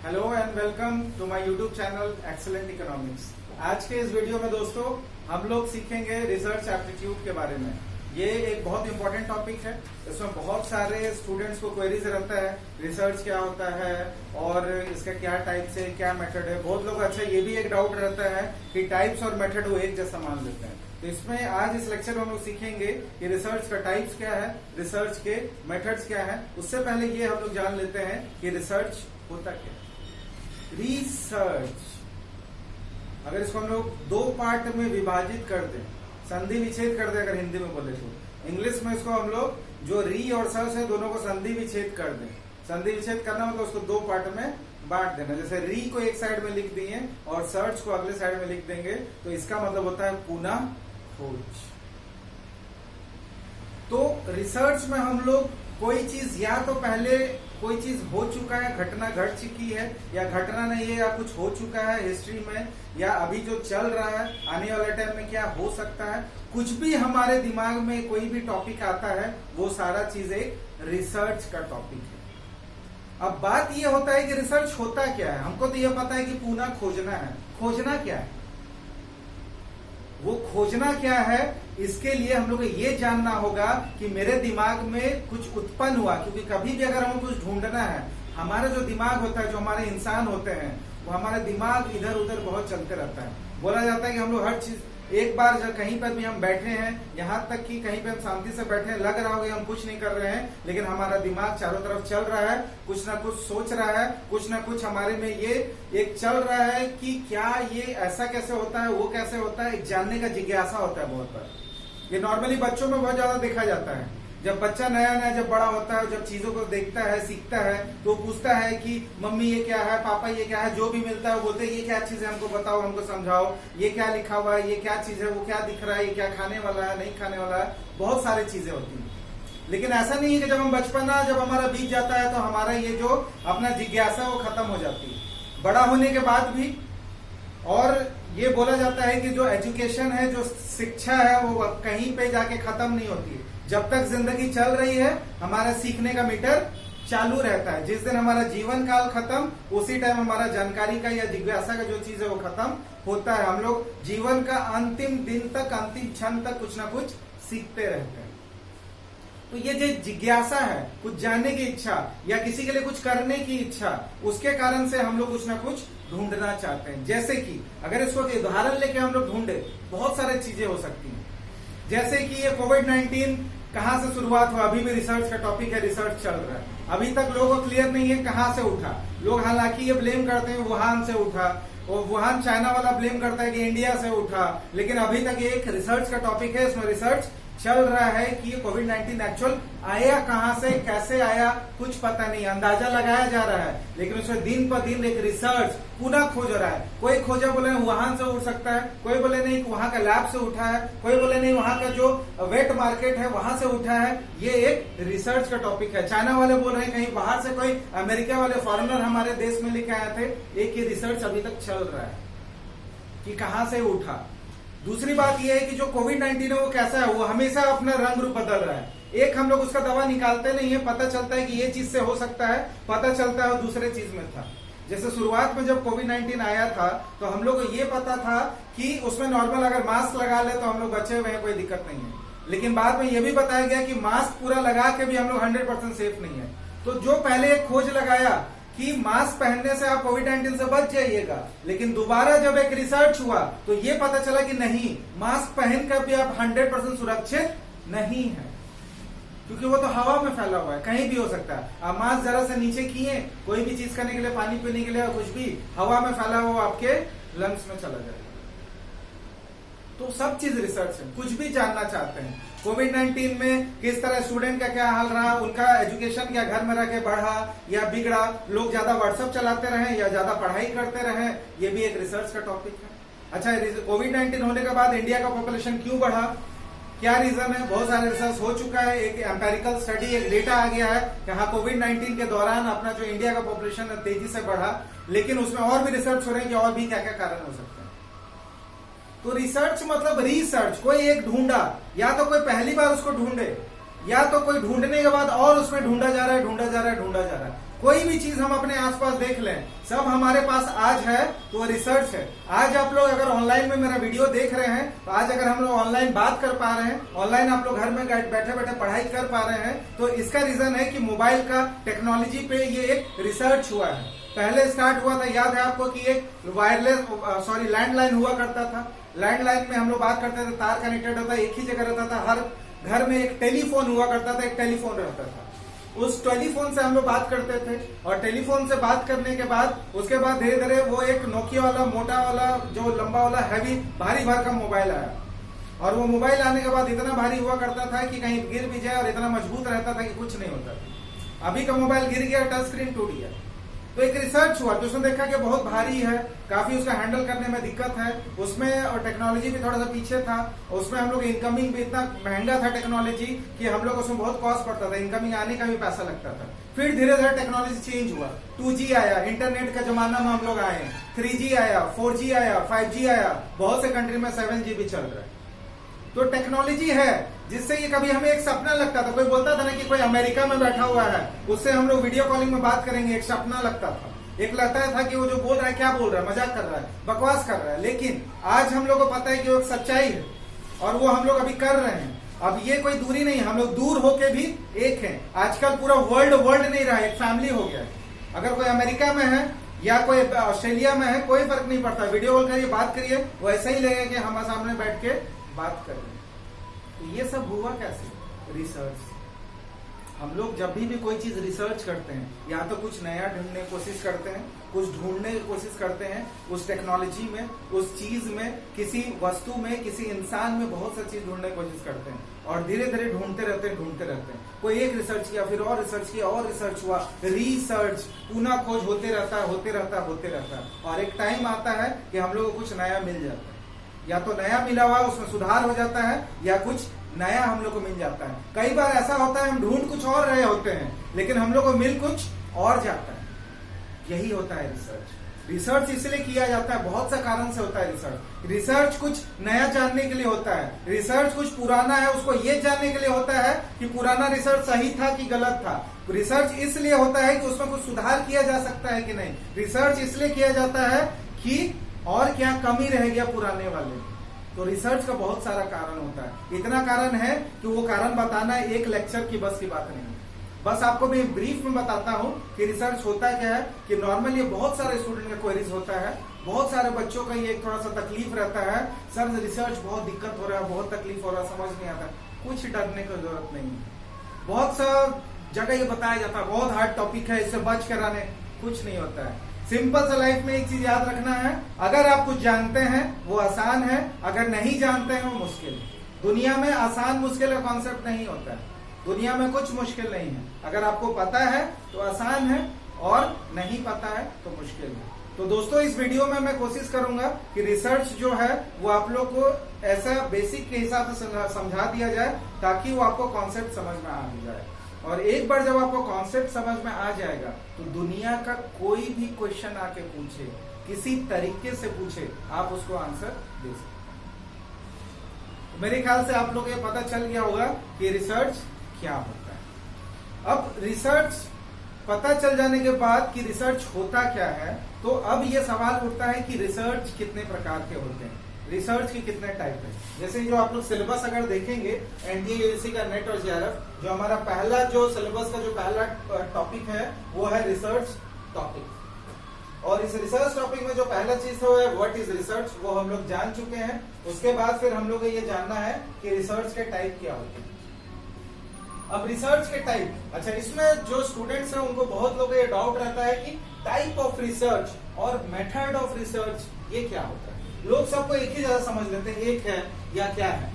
Hello and welcome to my YouTube channel Excellent Economics. आज के इस वीडियो में दोस्तों हम लोग सीखेंगे रिसर्च एप्टीट्यूड के बारे में। ये एक बहुत इंपॉर्टेंट टॉपिक है। इसमें बहुत सारे स्टूडेंट्स को क्वेरीज रहता है रिसर्च क्या होता है और इसका क्या टाइप्स है, क्या मेथड है। बहुत लोग अच्छा ये भी एक डाउट रहता है कि टाइप्स और मेथड वो एक जैसा मान लेते हैं। तो इसमें आज इस लेक्चर में हम लोग सीखेंगे कि रिसर्च का टाइप्स क्या है, रिसर्च के मेथड्स क्या है। उससे पहले ये हम लोग जान लेते हैं कि रिसर्च होता क्या है। रिसर्च, अगर इसको हम लोग दो पार्ट में विभाजित कर दें, संधि विच्छेद कर दें, अगर हिंदी में बोले तो इंग्लिश में इसको हम लोग जो री और सर्च है दोनों को संधि विच्छेद कर दें। संधि विच्छेद करना मतलब उसको दो पार्ट में बांट देना। जैसे री को एक साइड में लिख दिए और सर्च को अगले साइड में लिख देंगे तो इसका मतलब होता है पुनः खोज। तो रिसर्च में हम लोग कोई चीज या तो पहले कोई चीज हो चुका है, घटना घट चुकी है, या घटना नहीं है या कुछ हो चुका है हिस्ट्री में, या अभी जो चल रहा है आने वाले टाइम में क्या हो सकता है, कुछ भी हमारे दिमाग में कोई भी टॉपिक आता है वो सारा चीज एक रिसर्च का टॉपिक है। अब बात ये होता है कि रिसर्च होता क्या है। हमको तो ये पता है कि पुनः खोजना है। खोजना क्या है, वो खोजना क्या है, इसके लिए हम लोग को ये जानना होगा कि मेरे दिमाग में कुछ उत्पन्न हुआ। क्योंकि कभी भी अगर हमें कुछ ढूंढना है, हमारा जो दिमाग होता है, जो हमारे इंसान होते हैं, वो हमारा दिमाग इधर उधर बहुत चलते रहता है। बोला जाता है कि हम लोग हर चीज एक बार जब कहीं पर भी हम बैठे हैं, यहाँ तक कि कहीं पे हम शांति से बैठे हैं, लग रहा होगा हम कुछ नहीं कर रहे हैं, लेकिन हमारा दिमाग चारों तरफ चल रहा है, कुछ ना कुछ सोच रहा है, कुछ ना कुछ हमारे में ये एक चल रहा है कि क्या ये ऐसा कैसे होता है, वो कैसे होता है। एक जानने का जिज्ञासा होता है बहुत बार। ये नॉर्मली बच्चों में बहुत ज्यादा देखा जाता है। जब बच्चा नया नया जब बड़ा होता है, जब चीजों को देखता है, सीखता है, तो पूछता है कि मम्मी ये क्या है, पापा ये क्या है। जो भी मिलता है बोलते हैं ये क्या चीज है, हमको बताओ, हमको समझाओ, ये क्या लिखा हुआ है, ये क्या चीज है, वो क्या दिख रहा है, ये क्या खाने वाला है, नहीं खाने वाला है। बहुत सारी चीजें होती हैं। लेकिन ऐसा नहीं है कि जब हम बचपना जब हमारा बीत जाता है तो हमारा ये जो अपना जिज्ञासा वो खत्म हो जाती है। बड़ा होने के बाद भी, और ये बोला जाता है कि जो एजुकेशन है, जो शिक्षा है, वो कहीं पे जाके खत्म नहीं होती है। जब तक जिंदगी चल रही है हमारा सीखने का मीटर चालू रहता है। जिस दिन हमारा जीवन काल खत्म, उसी टाइम हमारा जानकारी का या जिज्ञासा का जो चीज है वो खत्म होता है। हम लोग जीवन का अंतिम दिन तक, अंतिम क्षण तक कुछ ना कुछ सीखते रहते हैं। तो ये जो जिज्ञासा है, कुछ जानने की इच्छा या किसी के लिए कुछ करने की इच्छा, उसके कारण से हम लोग कुछ ना कुछ ढूंढना चाहते हैं। जैसे कि अगर इसको उदाहरण लेके हम लोग ढूंढे, बहुत सारी चीजें हो सकती हैं। जैसे कि ये कोविड-19 कहां से शुरुआत हुआ, अभी भी रिसर्च का टॉपिक है, रिसर्च चल रहा है। अभी तक लोगों को क्लियर नहीं है कहां से उठा। लोग हालांकि ये ब्लेम करते हैं वुहान से उठा, और वुहान चाइना वाला ब्लेम करता है कि इंडिया से उठा, लेकिन अभी तक ये एक रिसर्च का टॉपिक है। इसमें रिसर्च चल रहा है कि ये कोविड-19 एक्चुअल आया कहां से, कैसे आया, कुछ पता नहीं, अंदाजा लगाया जा रहा है। लेकिन उसमें दिन पर दिन एक रिसर्च पुनः खोज रहा है। कोई खोजा बोले वुहान से उठ सकता है, कोई बोले नहीं वहां का लैब से उठा है, कोई बोले नहीं वहां का जो वेट मार्केट है वहां से उठा है। ये एक रिसर्च का टॉपिक है। चाइना वाले बोल रहे हैं कहीं बाहर से कोई अमेरिका वाले फॉरेनर हमारे देश में लेके आए थे। एक ये रिसर्च अभी तक चल रहा है कि कहां से उठा। दूसरी बात यह है कि जो कोविड-19 है वो कैसा है, वो हमेशा अपना रंग रूप बदल रहा है। एक हम लोग उसका दवा निकालते नहीं है, पता चलता है कि ये चीज से हो सकता है, पता चलता है वो दूसरे चीज में था। जैसे शुरुआत में जब कोविड-19 आया था तो हम लोग को ये पता था कि उसमें नॉर्मल अगर मास्क लगा ले तो हम लोग बचे हुए हैं, कोई दिक्कत नहीं है। लेकिन बाद में ये भी बताया गया कि मास्क पूरा लगा के भी हम लोग 100% सेफ नहीं है। तो जो पहले एक खोज लगाया कि मास्क पहनने से आप कोविड-19 से बच जाइएगा, लेकिन दोबारा जब एक रिसर्च हुआ तो ये पता चला कि नहीं, मास्क पहनकर भी आप 100% सुरक्षित नहीं है, क्योंकि वो तो हवा में फैला हुआ है, कहीं भी हो सकता है। आप मास्क जरा से नीचे किए, कोई भी चीज करने के लिए, पानी पीने के लिए, कुछ भी हवा में फैला हुआ आपके लंग्स में चला जाएगा। तो सब चीज रिसर्च है। कुछ भी जानना चाहते हैं कोविड-19 में किस तरह स्टूडेंट का क्या हाल रहा, उनका एजुकेशन क्या घर में रह के बढ़ा या बिगड़ा, लोग ज्यादा व्हाट्सएप चलाते रहे या ज्यादा पढ़ाई करते रहे, ये भी एक रिसर्च का टॉपिक है। अच्छा, कोविड-19 होने के बाद इंडिया का पॉपुलेशन क्यों बढ़ा, क्या रीजन है, बहुत सारे रिसर्च हो चुका है। एक एम्पेरिकल स्टडी, एक डेटा आ गया है कि हाँ कोविड-19 के दौरान अपना जो इंडिया का पॉपुलेशन है तेजी से बढ़ा, लेकिन उसमें और भी रिसर्च हो रहे हैं कि और भी क्या क्या कारण हो सकते हैं। तो रिसर्च मतलब रिसर्च, कोई एक ढूंढा, या तो कोई पहली बार उसको ढूंढे, या तो कोई ढूंढने के बाद और उसमें ढूंढा जा रहा है, ढूंढा जा रहा है, ढूंढा जा रहा है। कोई भी चीज हम अपने आसपास देख लें, सब हमारे पास आज है तो रिसर्च है। आज आप लोग अगर ऑनलाइन में मेरा वीडियो देख रहे हैं, तो आज अगर हम लोग ऑनलाइन बात कर पा रहे हैं, ऑनलाइन आप लोग घर में बैठे बैठे पढ़ाई कर पा रहे हैं, तो इसका रीजन है कि मोबाइल का टेक्नोलॉजी पे ये एक रिसर्च हुआ है। पहले स्टार्ट हुआ था, याद है आपको, कि एक लैंडलाइन हुआ करता था। लैंडलाइन में हम लोग बात करते थे, तार कनेक्टेड होता, एक ही जगह रहता था। हर घर में एक टेलीफोन हुआ करता था, एक टेलीफोन रहता था। उस टेलीफोन से हम लोग बात करते थे, और टेलीफोन से बात करने के बाद उसके बाद धीरे धीरे वो एक नोकिया वाला मोटा वाला जो लंबा वाला हैवी भारी भरकम मोबाइल आया। और वो मोबाइल आने के बाद इतना भारी हुआ करता था कि कहीं गिर भी जाए, और इतना मजबूत रहता था कि कुछ नहीं होता था। अभी का मोबाइल गिर गया, टच स्क्रीन टूट गया। तो एक रिसर्च हुआ, तो उसने देखा कि बहुत भारी है, काफी उसका हैंडल करने में दिक्कत है उसमें, और टेक्नोलॉजी भी थोड़ा सा पीछे था उसमें। हम लोग इनकमिंग भी इतना महंगा था टेक्नोलॉजी कि हम लोग उसमें बहुत कॉस्ट पड़ता था, इनकमिंग आने का भी पैसा लगता था। फिर धीरे धीरे टेक्नोलॉजी चेंज हुआ, 2G आया, इंटरनेट का जमाना में हम लोग आए, 3G आया, 4G आया, 5G आया, बहुत से कंट्री में 7G भी चल रहा है। तो टेक्नोलॉजी है जिससे ये कभी हमें एक सपना लगता था, कोई बोलता था ना कि कोई अमेरिका में बैठा हुआ है, उससे हम लोग वीडियो कॉलिंग में बात करेंगे, एक सपना लगता था। एक लगता था कि वो जो बोल रहा है क्या बोल रहा है, मजाक कर रहा है, बकवास कर रहा है। लेकिन आज हम लोग को पता है कि वो एक सच्चाई है, और वो हम लोग अभी कर रहे हैं। अब ये कोई दूरी नहीं, हम लोग दूर होके भी एक हैं। आजकल पूरा वर्ल्ड नहीं रहा, एक फैमिली हो गया है। अगर कोई अमेरिका में है या कोई ऑस्ट्रेलिया में है, कोई फर्क नहीं पड़ता, वीडियो कॉल करिए, बात करिए, वो ऐसा ही लगेगा कि हमारे सामने बैठ के बात कर रहे हैं। तो ये सब हुआ कैसे? रिसर्च। हम लोग जब भी कोई चीज रिसर्च करते हैं, या तो कुछ नया ढूंढने की कोशिश करते हैं, कुछ ढूंढने की कोशिश करते हैं उस टेक्नोलॉजी में, उस चीज में, किसी वस्तु में, किसी इंसान में, बहुत सी चीज ढूंढने की कोशिश करते हैं, और धीरे धीरे ढूंढते रहते हैं। कोई एक रिसर्च किया, फिर और रिसर्च किया, और रिसर्च हुआ, रिसर्च पुनः खोज होते रहता है। और एक टाइम आता है कि हम लोग को कुछ नया मिल जाता है, या तो नया मिला हुआ उसमें सुधार हो जाता है, या कुछ नया हम लोग को मिल जाता है। कई बार ऐसा होता है हम ढूंढ कुछ और रहे होते हैं, लेकिन हम लोग को मिल कुछ और जाता है। यही होता है रिसर्च। रिसर्च इसलिए किया जाता है, बहुत सा कारण से होता है रिसर्च कुछ नया जानने के लिए होता है, रिसर्च कुछ पुराना है उसको ये जानने के लिए होता है कि पुराना रिसर्च सही था कि गलत था। रिसर्च इसलिए होता है कि उसमें कुछ सुधार किया जा सकता है कि नहीं। रिसर्च इसलिए किया जाता है कि और क्या कमी रह गया पुराने वाले। तो रिसर्च का बहुत सारा कारण होता है। इतना कारण है कि वो कारण बताना एक लेक्चर की बस की बात नहीं है। बस आपको मैं ब्रीफ में बताता हूँ कि रिसर्च होता क्या है। कि नॉर्मली बहुत सारे स्टूडेंट का क्वेरीज होता है, बहुत सारे बच्चों का ये थोड़ा सा तकलीफ रहता है, सर रिसर्च बहुत दिक्कत हो रहा है, बहुत तकलीफ हो रहा है, समझ नहीं आता। कुछ डरने की जरूरत नहीं है। बहुत सा जगह ये बताया जाता है बहुत हार्ड टॉपिक है, इससे बच कर आने, कुछ नहीं होता है। सिंपल सा लाइफ में एक चीज याद रखना है, अगर आप कुछ जानते हैं वो आसान है, अगर नहीं जानते हैं वो मुश्किल है। दुनिया में आसान मुश्किल का कॉन्सेप्ट नहीं होता है, दुनिया में कुछ मुश्किल नहीं है। अगर आपको पता है तो आसान है, और नहीं पता है तो मुश्किल है। तो दोस्तों इस वीडियो में मैं कोशिश करूंगा कि रिसर्च जो है वो आप लोग को ऐसा बेसिक के हिसाब से समझा दिया जाए, ताकि वो आपको कॉन्सेप्ट समझ में आ जाए। और एक बार जब आपको कॉन्सेप्ट समझ में आ जाएगा तो दुनिया का कोई भी क्वेश्चन आके पूछे, किसी तरीके से पूछे, आप उसको आंसर दे सकते हैं। मेरे ख्याल से आप लोग ये पता चल गया होगा कि रिसर्च क्या होता है। अब रिसर्च पता चल जाने के बाद कि रिसर्च होता क्या है, तो अब ये सवाल उठता है कि रिसर्च कितने प्रकार के होते हैं, रिसर्च के कितने टाइप है। जैसे जो आप लोग सिलेबस अगर देखेंगे एनडीए यूजीसी का नेट और जेआरएफ, जो हमारा पहला जो सिलेबस का जो पहला टॉपिक है वो है रिसर्च टॉपिक। और इस रिसर्च टॉपिक में जो पहला चीज है वो है व्हाट इज रिसर्च, वो हम लोग जान चुके हैं। उसके बाद फिर हम लोग को ये जानना है कि रिसर्च के टाइप क्या होते हैं। अब रिसर्च के टाइप, अच्छा इसमें जो स्टूडेंट्स हैं उनको बहुत लोगों को ये डाउट रहता है कि टाइप ऑफ रिसर्च और मेथड ऑफ रिसर्च ये क्या होता है। लोग सबको एक ही जगह समझ लेते हैं, एक है या क्या है।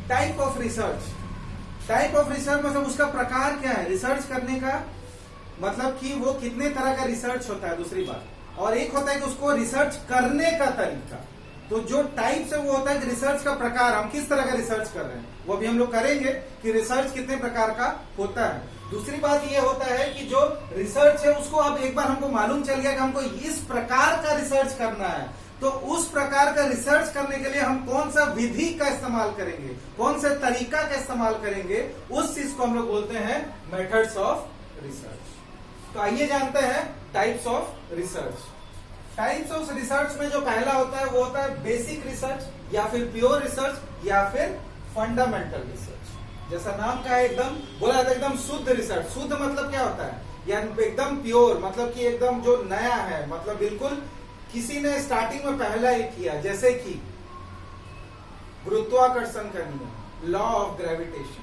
Type of research, type of research मतलब उसका प्रकार क्या है, रिसर्च करने का मतलब कि वो कितने तरह का रिसर्च होता है, दूसरी बात। और एक होता है कि उसको रिसर्च करने का तरीका। तो जो टाइप से वो होता है कि रिसर्च का प्रकार, हम किस तरह का रिसर्च कर रहे हैं, वो भी हम लोग करेंगे कि रिसर्च कितने प्रकार का होता है। दूसरी बात ये होता है कि जो रिसर्च है उसको अब एक बार हमको मालूम चल गया कि हमको इस प्रकार का रिसर्च करना है, तो उस प्रकार का रिसर्च करने के लिए हम कौन सा विधि का इस्तेमाल करेंगे, कौन से तरीका का इस्तेमाल करेंगे, उस चीज को हम लोग बोलते हैं मेथड्स ऑफ रिसर्च। तो आइए जानते हैं types of research. Types of research में जो पहला होता है वो होता है बेसिक रिसर्च, या फिर प्योर रिसर्च, या फिर फंडामेंटल रिसर्च। जैसा नाम का है, एकदम बोला जाता है एकदम शुद्ध रिसर्च। शुद्ध मतलब क्या होता है, या एकदम प्योर मतलब कि एकदम जो नया है, मतलब बिल्कुल किसी ने स्टार्टिंग में पहला ही किया, जैसे कि गुरुत्वाकर्षण का नियम, लॉ ऑफ ग्रेविटेशन।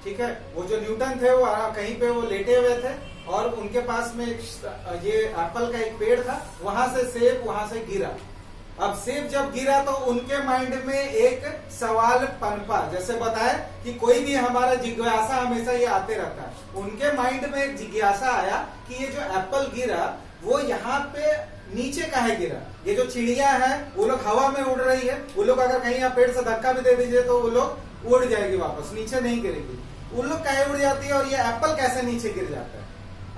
ठीक है, वो जो न्यूटन थे वो कहीं पे वो लेटे हुए थे और उनके पास में ये एप्पल का एक पेड़ था, वहां से सेब वहां से गिरा। अब सेब जब गिरा तो उनके माइंड में एक सवाल पनपा, जैसे बताया कि कोई भी हमारा जिज्ञासा हमेशा ये आते रहता है। उनके माइंड में एक जिज्ञासा आया कि ये जो एप्पल गिरा वो यहाँ पे नीचे काहे गिरा। ये जो चिड़िया है वो लोग हवा में उड़ रही है, वो लोग अगर कहीं आप पेड़ से धक्का भी दे दीजिए तो वो लोग उड़ जाएगी वापस, नीचे नहीं गिरेगी। उन लोग काहे उड़ जाती है और ये एप्पल कैसे नीचे गिर जाता है,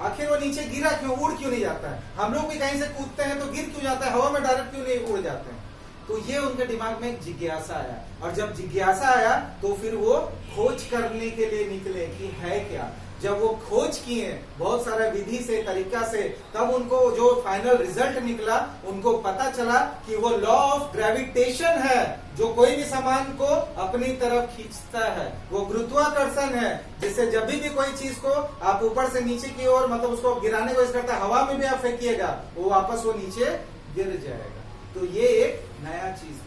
आखिर वो नीचे गिरा क्यों, उड़ क्यों नहीं जाता है। हम लोग भी कहीं से कूदते हैं तो गिर क्यों जाता है, हवा में डायरेक्ट क्यों नहीं उड़ जाते हैं। तो ये उनके दिमाग में एक जिज्ञासा आया, और जब जिज्ञासा आया तो फिर वो खोज करने के लिए निकले कि है क्या। जब वो खोज किए बहुत सारा विधि से, तरीका से, तब उनको जो फाइनल रिजल्ट निकला, उनको पता चला कि वो लॉ ऑफ ग्रेविटेशन है जो कोई भी सामान को अपनी तरफ खींचता है। वो गुरुत्वाकर्षण है जिससे जब भी कोई चीज को आप ऊपर से नीचे की ओर मतलब उसको गिराने को करता है, हवा में भी आप फेंकिएगा वो वापस वो नीचे गिर जाएगा। तो ये एक नया चीज है।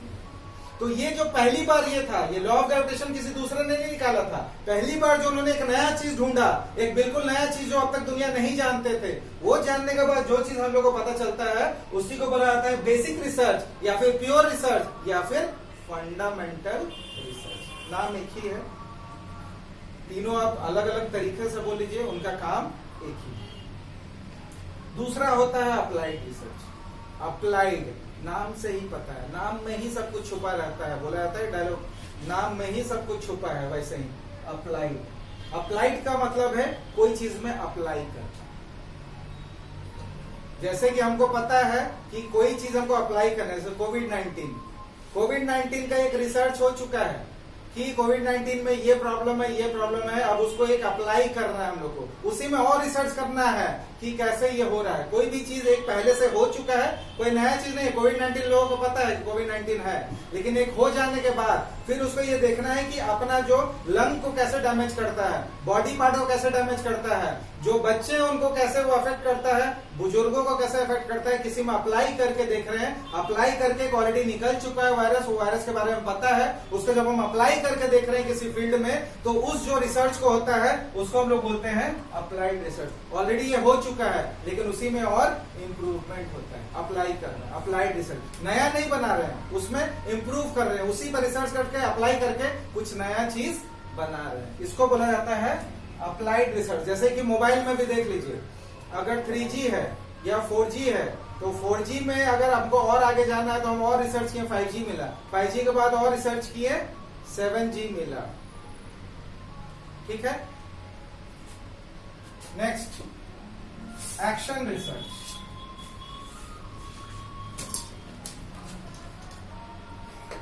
तो ये जो पहली बार ये था, ये लॉ ऑफ ग्रेविटेशन किसी दूसरे ने नहीं निकाला था। पहली बार जो उन्होंने एक नया चीज ढूंढा, एक बिल्कुल नया चीज जो अब तक दुनिया नहीं जानते थे, वो जानने के बाद जो चीज हम लोग को पता चलता है उसी को बोला जाता है बेसिक रिसर्च, या फिर प्योर रिसर्च, या फिर फंडामेंटल रिसर्च। नाम एक ही है, तीनों आप अलग अलग तरीके से बोल लीजिए, उनका काम एक ही। दूसरा होता है अप्लाइड रिसर्च। अप्लाइड नाम से ही पता है, नाम में ही सब कुछ छुपा रहता है। बोला जाता है डायलॉग, नाम में ही सब कुछ छुपा है, वैसे ही अप्लाइड। अप्लाइड का मतलब है कोई चीज में अप्लाई करना। जैसे कि हमको पता है कि कोई चीज हमको अप्लाई करना है, जैसे कोविड-19 का एक रिसर्च हो चुका है कि कोविड-19 में ये प्रॉब्लम है, ये प्रॉब्लम है, अब उसको एक अप्लाई करना है हम लोग को। उसी में और रिसर्च करना है कि कैसे ये हो रहा है। कोई भी चीज एक पहले से हो चुका है, कोई नया चीज नहीं। कोविड-19 लोगों को पता है कि कोविड-19 है, लेकिन एक हो जाने के बाद फिर उसको ये देखना है कि अपना जो लंग को कैसे डैमेज करता है, बॉडी पार्ट को कैसे डैमेज करता है, जो बच्चे हैं उनको कैसे वो अफेक्ट करता है, बुजुर्गों को कैसे अफेक्ट करता है। किसी में अप्लाई करके देख रहे हैं, अप्लाई करके ऑलरेडी निकल चुका है वायरस, वो वायरस के बारे में पता है, उसको जब हम अप्लाई करके देख रहे हैं किसी फील्ड में, तो उस जो रिसर्च को होता है उसको हम लोग बोलते हैं अप्लाइड रिसर्च। ऑलरेडी ये हो चुका है लेकिन उसी में और इम्प्रूवमेंट होता है। अप्लाई करना, अप्लाइड रिसर्च। नया नहीं बना रहे हैं, उसमें इम्प्रूव कर रहे हैं, उसी पर रिसर्च करके अप्लाई करके कुछ नया चीज बना रहे हैं। इसको बोला जाता है अप्लाइड रिसर्च। जैसे कि मोबाइल में भी देख लीजिए, अगर 3G है या 4G है, तो 4G में अगर हमको और आगे जाना है तो हम और रिसर्च किए, 5G मिला, 5G के बाद और रिसर्च किए, 7G मिला। ठीक है, नेक्स्ट एक्शन रिसर्च।